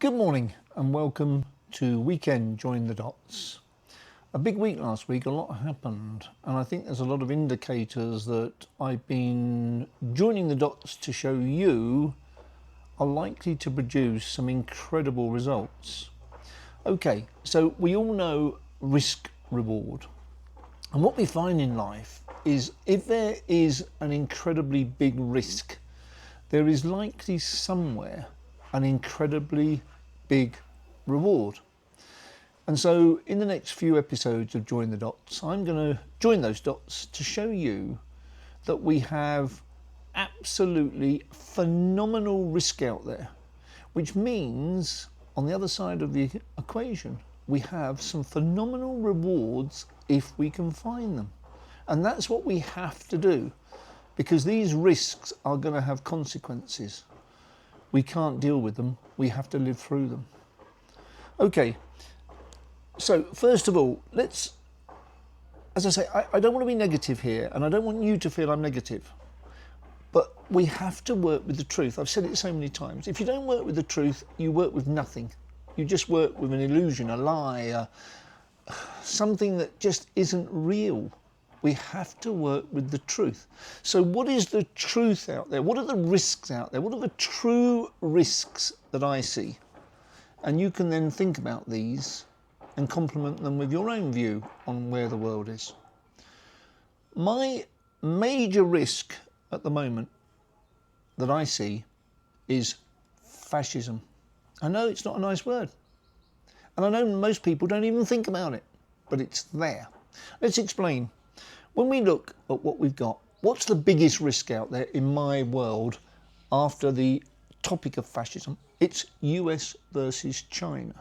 Good morning and welcome to Weekend Join the Dots. A big week last week, a lot happened, and I think there's a lot of indicators that I've been joining the dots to show you are likely to produce some incredible results. Okay, so we all know risk reward. And what we find in life is if there is an incredibly big risk, there is likely somewhere an incredibly big reward. And so in the next few episodes of Join the Dots, I'm going to join those dots to show you that we have absolutely phenomenal risk out there, which means on the other side of the equation, we have some phenomenal rewards if we can find them. And that's what we have to do, because these risks are going to have consequences. We can't deal with them, we have to live through them. Okay, so first of all, let's, as I say, I don't want to be negative here, and I don't want you to feel I'm negative, but we have to work with the truth. I've said it so many times. If you don't work with the truth, you work with nothing. You just work with an illusion, a lie, something that just isn't real. We have to work with the truth. So what is the truth out there? What are the risks out there? What are the true risks that I see? And you can then think about these and complement them with your own view on where the world is. My major risk at the moment that I see is fascism. I know it's not a nice word, and I know most people don't even think about it, but it's there. Let's explain. When we look at what we've got, what's the biggest risk out there in my world after the topic of fascism? It's US versus China.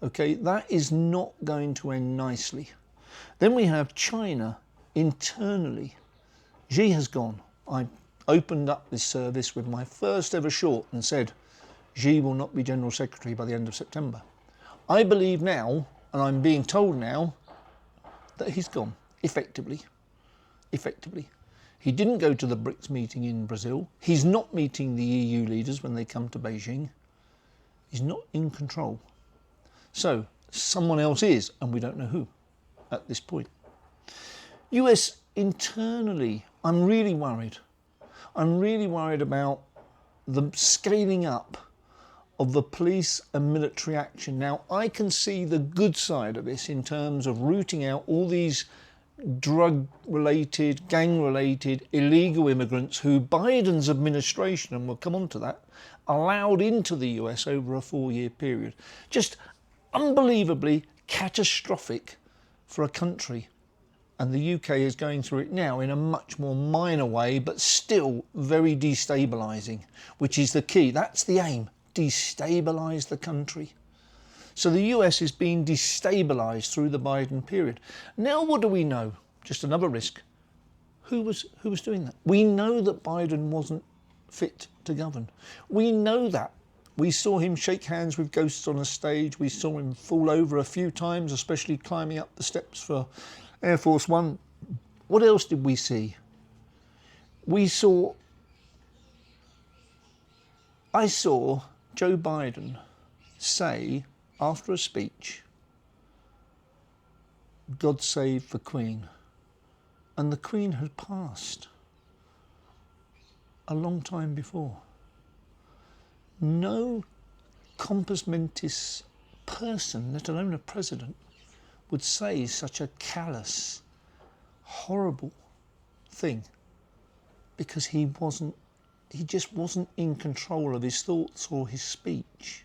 Okay, that is not going to end nicely. Then we have China internally. Xi has gone. I opened up this service with my first ever short and said, Xi will not be General Secretary by the end of September. I believe now, and I'm being told now, that he's gone. Effectively. He didn't go to the BRICS meeting in Brazil. He's not meeting the EU leaders when they come to Beijing. He's not in control. So someone else is, and we don't know who at this point. US internally, I'm really worried. I'm really worried about the scaling up of the police and military action. Now, I can see the good side of this in terms of rooting out all these drug-related, gang-related, illegal immigrants who Biden's administration, and we'll come on to that, allowed into the US over a 4-year period. Just unbelievably catastrophic for a country. And the UK is going through it now in a much more minor way, but still very destabilising, which is the key. That's the aim, destabilise the country. So the US is being destabilised through the Biden period. Now what do we know? Just another risk. Who was doing that? We know that Biden wasn't fit to govern. We know that. We saw him shake hands with ghosts on a stage. We saw him fall over a few times, especially climbing up the steps for Air Force One. What else did we see? I saw Joe Biden say, after a speech, God save the Queen. And the Queen had passed a long time before. No compos mentis person, let alone a president, would say such a callous, horrible thing, because he just wasn't in control of his thoughts or his speech.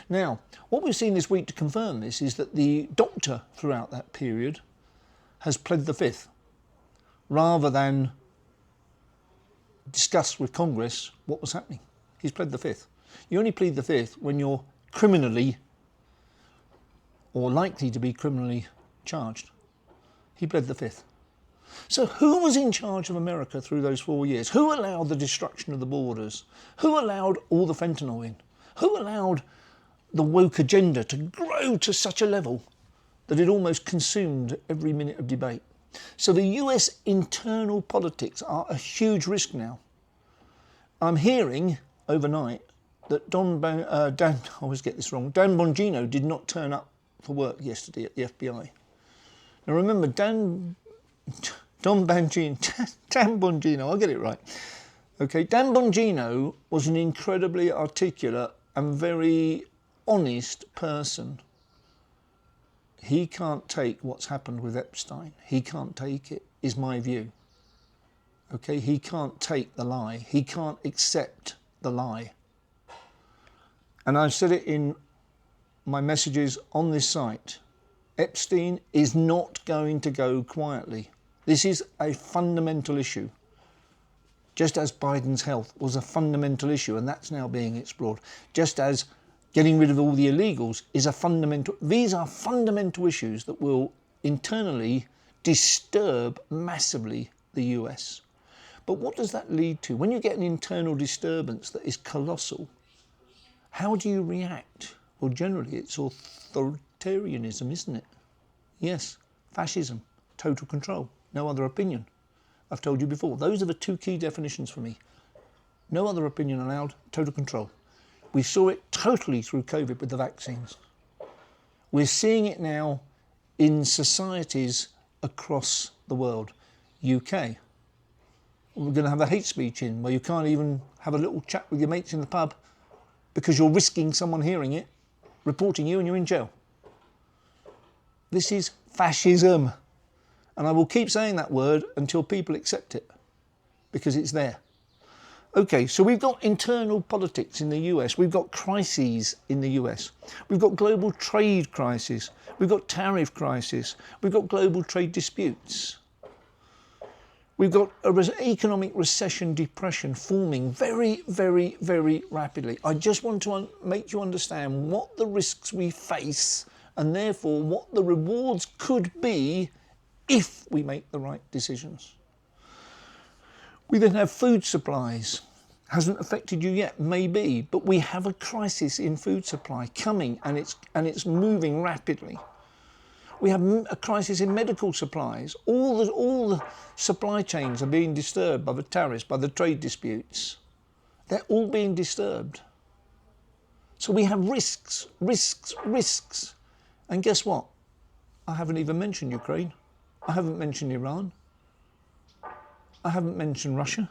Now, what we've seen this week to confirm this is that the doctor throughout that period has pled the fifth, rather than discuss with Congress what was happening. He's pled the fifth. You only plead the fifth when you're criminally or likely to be criminally charged. He pled the fifth. So who was in charge of America through those 4 years? Who allowed the destruction of the borders? Who allowed all the fentanyl in? Who allowed the woke agenda to grow to such a level that it almost consumed every minute of debate? So the US internal politics are a huge risk now. I'm hearing overnight that I always get this wrong, Dan Bongino did not turn up for work yesterday at the FBI. Now remember, Dan Bongino, I'll get it right. Okay, Dan Bongino was an incredibly articulate and very honest person. He can't take what's happened with Epstein. He can't take it, is my view. Okay, he can't take the lie. He can't accept the lie. And I've said it in my messages on this site. Epstein is not going to go quietly. This is a fundamental issue. Just as Biden's health was a fundamental issue, and that's now being explored. Just as getting rid of all the illegals is a fundamental... These are fundamental issues that will internally disturb massively the US. But what does that lead to? When you get an internal disturbance that is colossal, how do you react? Well, generally it's authoritarianism, isn't it? Yes, fascism, total control, no other opinion. I've told you before, those are the two key definitions for me. No other opinion allowed, total control. We saw it totally through COVID with the vaccines. We're seeing it now in societies across the world. UK, we're going to have a hate speech in where you can't even have a little chat with your mates in the pub because you're risking someone hearing it, reporting you, and you're in jail. This is fascism. And I will keep saying that word until people accept it, because it's there. Okay, so we've got internal politics in the US. We've got crises in the US. We've got global trade crisis. We've got tariff crisis. We've got global trade disputes. We've got an economic recession, depression forming very, very, very rapidly. I just want to make you understand what the risks we face and therefore what the rewards could be if we make the right decisions. We then have food supplies. Hasn't affected you yet, maybe, but we have a crisis in food supply coming, and it's moving rapidly. We have a crisis in medical supplies. All the supply chains are being disturbed by the tariffs, by the trade disputes. They're all being disturbed. So we have risks, risks, risks. And guess what? I haven't even mentioned Ukraine. I haven't mentioned Iran. I haven't mentioned Russia.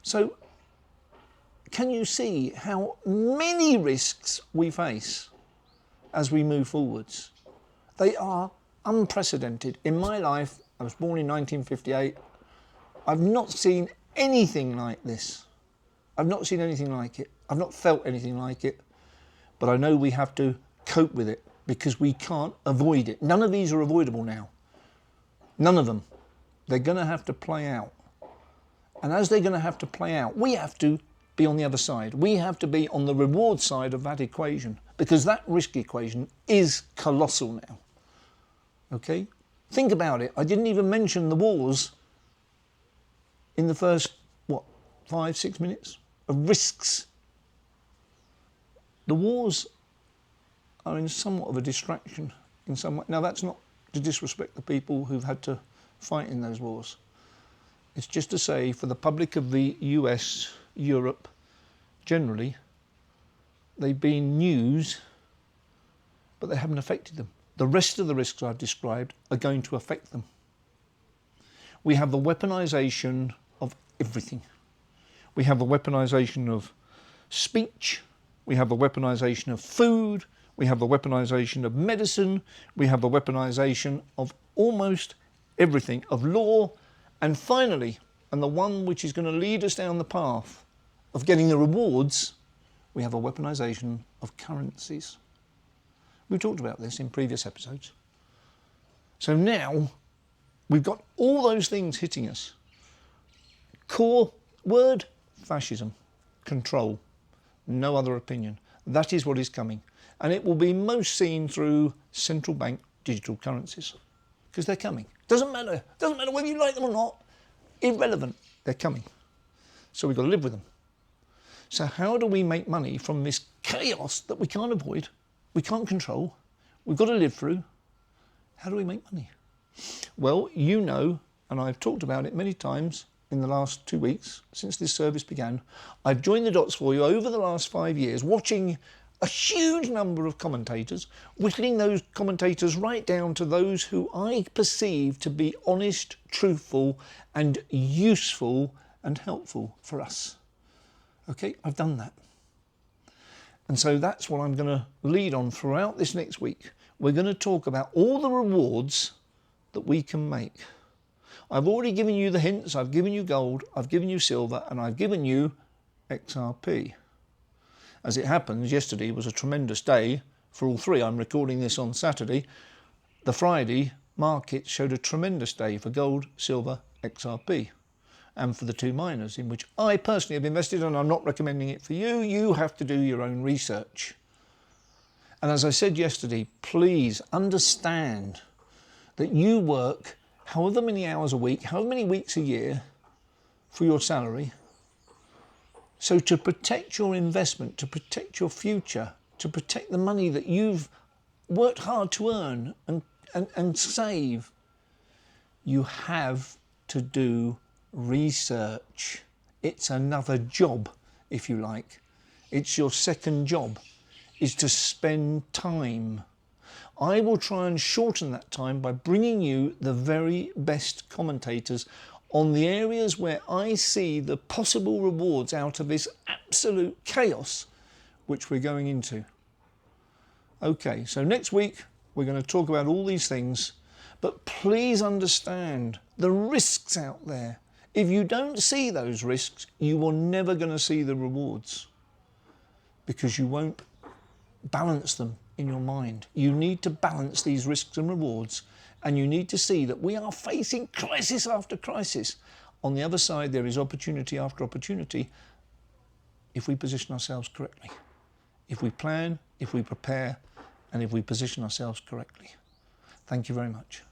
So can you see how many risks we face as we move forwards? They are unprecedented. In my life, I was born in 1958. I've not seen anything like this. I've not seen anything like it. I've not felt anything like it. But I know we have to cope with it because we can't avoid it. None of these are avoidable now. None of them. They're going to have to play out. And as they're going to have to play out, we have to be on the other side. We have to be on the reward side of that equation, because that risk equation is colossal now. Okay? Think about it. I didn't even mention the wars in the first, 5, 6 minutes of risks. The wars are in somewhat of a distraction in some way. Now, that's not to disrespect the people who've had to fight in those wars. It's just to say, for the public of the US, Europe, generally, they've been news, but they haven't affected them. The rest of the risks I've described are going to affect them. We have the weaponization of everything. We have the weaponization of speech. We have the weaponization of food. We have the weaponization of medicine. We have the weaponization of almost everything, of law. And finally, and the one which is going to lead us down the path of getting the rewards, we have a weaponization of currencies. We talked about this in previous episodes. So now we've got all those things hitting us. Core word, fascism, control, no other opinion. That is what is coming. And it will be most seen through central bank digital currencies, because they're coming. Doesn't matter whether you like them or not. Irrelevant. They're coming. So we've got to live with them. So how do we make money from this chaos that we can't avoid, we can't control, we've got to live through? How do we make money? Well, you know, and I've talked about it many times, in the last 2 weeks, since this service began. I've joined the dots for you over the last 5 years, watching a huge number of commentators, whittling those commentators right down to those who I perceive to be honest, truthful and useful and helpful for us. Okay, I've done that. And so that's what I'm going to lead on throughout this next week. We're going to talk about all the rewards that we can make. I've already given you the hints. I've given you gold, I've given you silver, and I've given you XRP. As it happens, yesterday was a tremendous day for all three. I'm recording this on Saturday. The Friday market showed a tremendous day for gold, silver, XRP, and for the two miners, in which I personally have invested, and I'm not recommending it for you. You have to do your own research. And as I said yesterday, please understand that you work however many hours a week, however many weeks a year for your salary. So to protect your investment, to protect your future, to protect the money that you've worked hard to earn and save, you have to do research. It's another job, if you like. It's your second job, is to spend time. I will try and shorten that time by bringing you the very best commentators on the areas where I see the possible rewards out of this absolute chaos which we're going into. Okay, so next week we're going to talk about all these things, but please understand the risks out there. If you don't see those risks, you are never going to see the rewards, because you won't balance them in your mind. You need to balance these risks and rewards, and you need to see that we are facing crisis after crisis. On the other side, there is opportunity after opportunity if we position ourselves correctly, if we plan, if we prepare, and if we position ourselves correctly. Thank you very much.